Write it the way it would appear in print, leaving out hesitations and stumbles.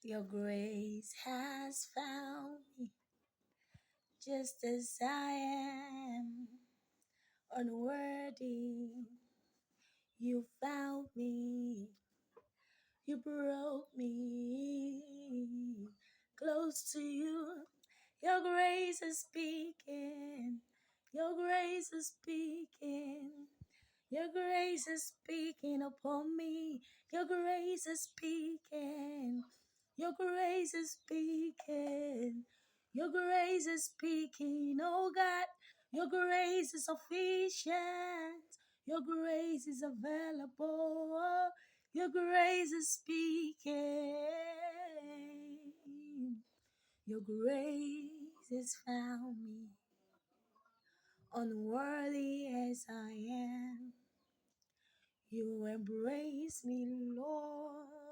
Your grace has found me just as I am, unworthy. You found me, you brought me close to you. Your grace is speaking, your grace is speaking. Your grace is speaking upon me. Your grace is speaking. Your grace is speaking. Your grace is speaking, oh God. Your grace is sufficient. Your grace is available. Your grace is speaking. Your grace has found me, unworthy as I am. You embrace me, Lord.